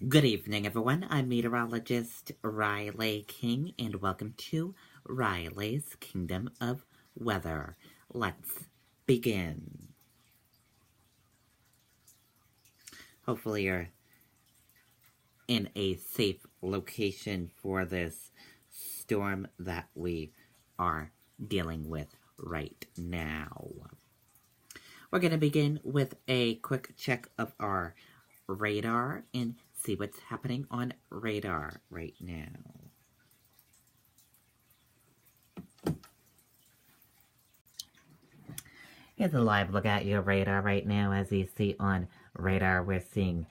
Good evening, everyone. I'm meteorologist Riley King, and welcome to Riley's Kingdom of Weather. Let's begin. Hopefully, you're in a safe location for this storm that we are dealing with right now. We're going to begin with a quick check of our radar and see what's happening on radar right now. Here's a live look at your radar right now. As you see on radar, we're seeing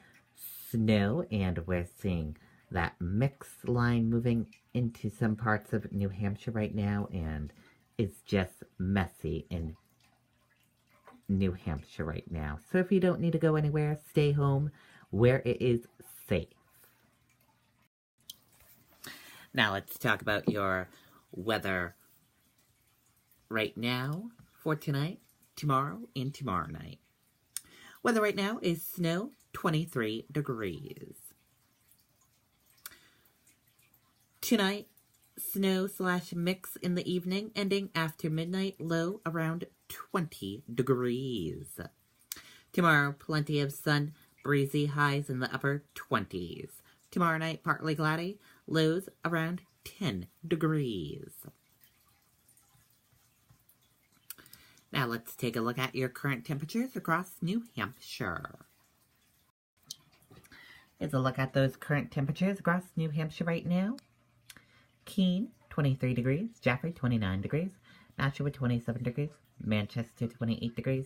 snow, and we're seeing that mix line moving into some parts of New Hampshire right now, and it's just messy in New Hampshire right now. So if you don't need to go anywhere, stay home where it is safe. Now let's talk about your weather right now for tonight, tomorrow, and tomorrow night. Weather right now is snow, 23 degrees. Tonight, snow/mix in the evening, ending after midnight, low around 20 degrees. Tomorrow, plenty of sun, breezy, highs in the upper 20s. Tomorrow night, partly cloudy, lows around 10 degrees. Now let's take a look at your current temperatures across New Hampshire. Here's a look at those current temperatures across New Hampshire right now. Keene, 23 degrees. Jaffrey, 29 degrees. Nashua, 27 degrees. Manchester, 28 degrees.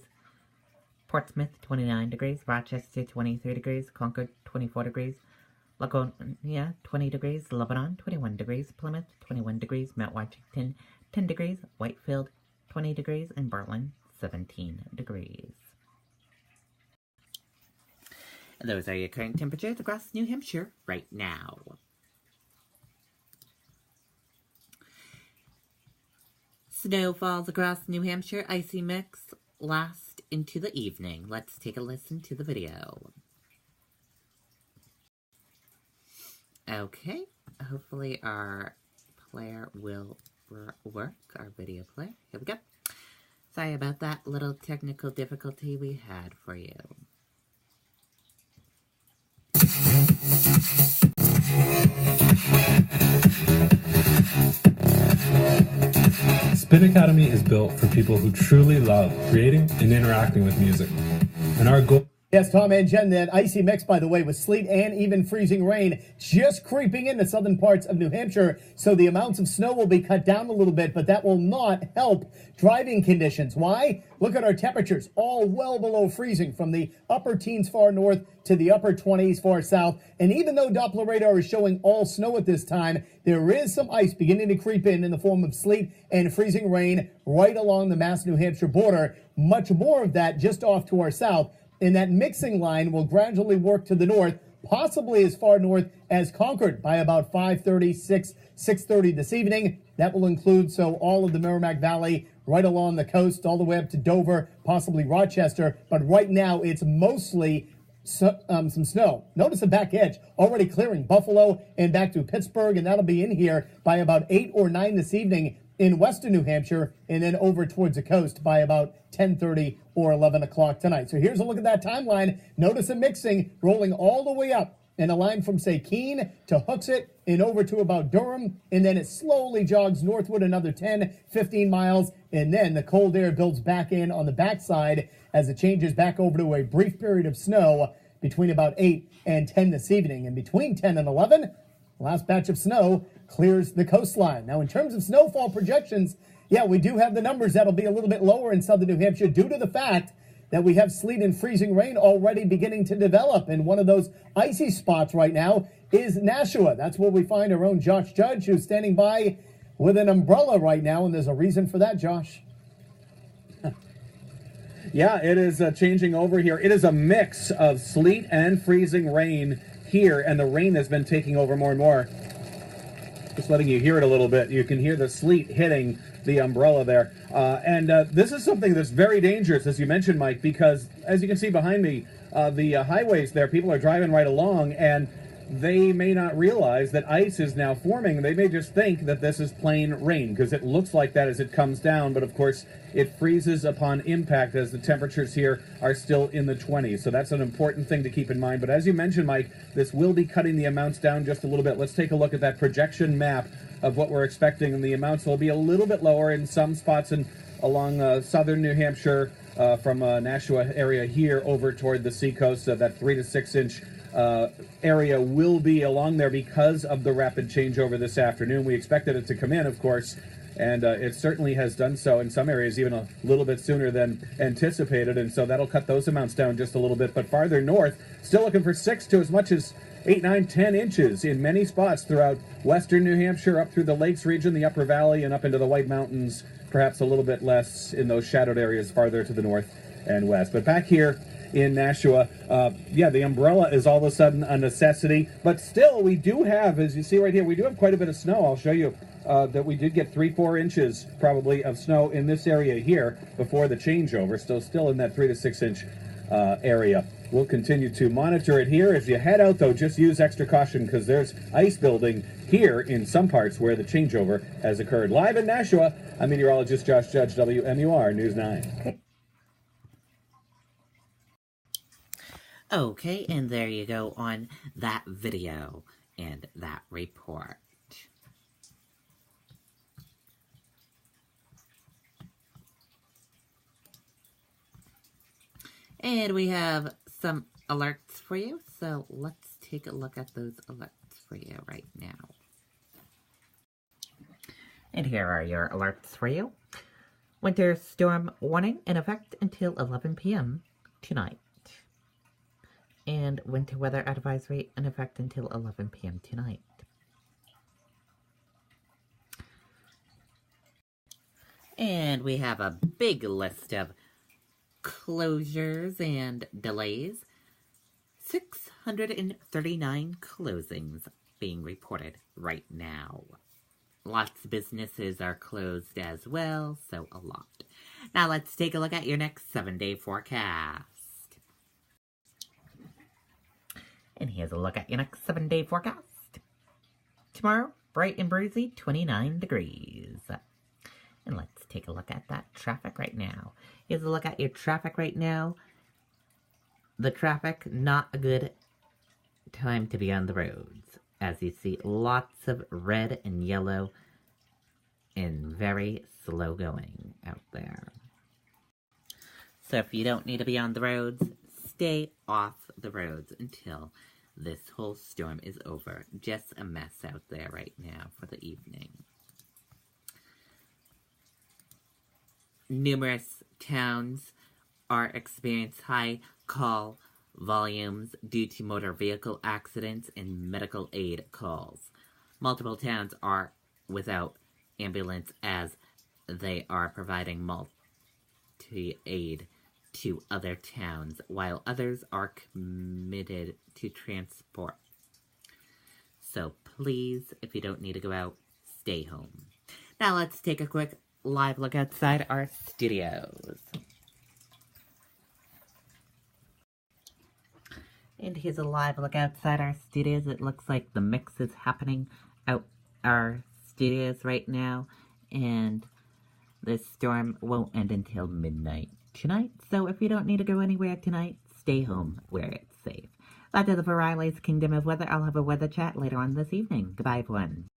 Portsmouth, 29 degrees. Rochester, 23 degrees. Concord, 24 degrees. Laconia, 20 degrees. Lebanon, 21 degrees. Plymouth, 21 degrees. Mount Washington, 10 degrees. Whitefield, 20 degrees. And Berlin, 17 degrees. And those are your current temperatures across New Hampshire right now. Snow falls across New Hampshire. Icy mix lasts into the evening. Let's take a listen to the video. Okay, hopefully our player will work, our video player. Here we go. Sorry about that little technical difficulty we had for you. Spin Academy is built for people who truly love creating and interacting with music. And our goal... Yes, Tom and Jen, that icy mix, by the way, with sleet and even freezing rain just creeping into southern parts of New Hampshire. So the amounts of snow will be cut down a little bit, but that will not help driving conditions. Why? Look at our temperatures, all well below freezing from the upper teens far north to the upper 20s far south. And even though Doppler radar is showing all snow at this time, there is some ice beginning to creep in the form of sleet and freezing rain right along the Mass-New Hampshire border. Much more of that just off to our south. And that mixing line will gradually work to the north, possibly as far north as Concord by about 5:30, 6:30 this evening. That will include all of the Merrimack Valley right along the coast, all the way up to Dover, possibly Rochester. But right now, it's mostly some snow. Notice the back edge already clearing Buffalo and back to Pittsburgh, and that'll be in here by about 8 or 9 this evening in western New Hampshire, and then over towards the coast by about 10:30 or 11 o'clock tonight. So here's a look at that timeline. Notice the mixing rolling all the way up in a line from, say, Keene to Hooksett and over to about Durham, and then it slowly jogs northward another 10, 15 miles, and then the cold air builds back in on the backside as it changes back over to a brief period of snow between about 8 and 10 this evening. And between 10 and 11, the last batch of snow clears the coastline. Now, in terms of snowfall projections, yeah, we do have the numbers that'll be a little bit lower in southern New Hampshire due to the fact that we have sleet and freezing rain already beginning to develop. And one of those icy spots right now is Nashua. That's where we find our own Josh Judge, who's standing by with an umbrella right now. And there's a reason for that, Josh. Yeah, it is changing over here. It is a mix of sleet and freezing rain here, and the rain has been taking over more and more. Just letting you hear it a little bit. You can hear the sleet hitting the umbrella there. And this is something that's very dangerous, as you mentioned, Mike, because as you can see behind me, the highways there, people are driving right along, and they may not realize that ice is now forming. They may just think that this is plain rain because it looks like that as it comes down, but of course it freezes upon impact as the temperatures here are still in the 20s. So that's an important thing to keep in mind. But as you mentioned, Mike, this will be cutting the amounts down just a little bit. Let's take a look at that projection map of what we're expecting, and the amounts will be a little bit lower in some spots along southern New Hampshire, from Nashua area here over toward the seacoast. That 3 to 6 inch area will be along there because of the rapid changeover this afternoon. We expected it to come in, of course, and it certainly has done so in some areas even a little bit sooner than anticipated, and so that'll cut those amounts down just a little bit. But farther north, still looking for 6 to as much as 8, 9, 10 inches in many spots throughout western New Hampshire, up through the Lakes region, the Upper Valley, and up into the White Mountains. Perhaps a little bit less in those shadowed areas farther to the north and west. But back here in Nashua, the umbrella is all of a sudden a necessity. But still, we do have, as you see right here, we do have quite a bit of snow. I'll show you that we did get 3-4 inches probably of snow in this area here before the changeover. Still in that 3 to 6 inch area. We'll continue to monitor it here. As you head out, though, just use extra caution because there's ice building here in some parts where the changeover has occurred. Live in Nashua, I'm meteorologist Josh Judge, WMUR News 9. Okay, and there you go on that video and that report. And we have some alerts for you, so let's take a look at those alerts for you right now. And here are your alerts for you. Winter storm warning in effect until 11 p.m. tonight. And winter weather advisory in effect until 11 p.m. tonight. And we have a big list of closures and delays. 639 closings being reported right now. Lots of businesses are closed as well, so a lot. Now let's take a look at your next 7-day forecast. And here's a look at your next 7-day forecast. Tomorrow, bright and breezy, 29 degrees. And let's take a look at that traffic right now. Here's a look at your traffic right now. The traffic, not a good time to be on the roads. As you see, lots of red and yellow and very slow going out there. So if you don't need to be on the roads, stay off the roads until this whole storm is over. Just a mess out there right now for the evening. Numerous towns are experiencing high call volumes due to motor vehicle accidents and medical aid calls. Multiple towns are without ambulance as they are providing multi-aid to other towns, while others are committed to transport. So please, if you don't need to go out, stay home. Now let's take a quick live look outside our studios. And here's a live look outside our studios. It looks like the mix is happening out our studios right now, and this storm won't end until midnight tonight. So if you don't need to go anywhere tonight, stay home where it's safe. That does it for Riley's Kingdom of Weather. I'll have a weather chat later on this evening. Goodbye, everyone.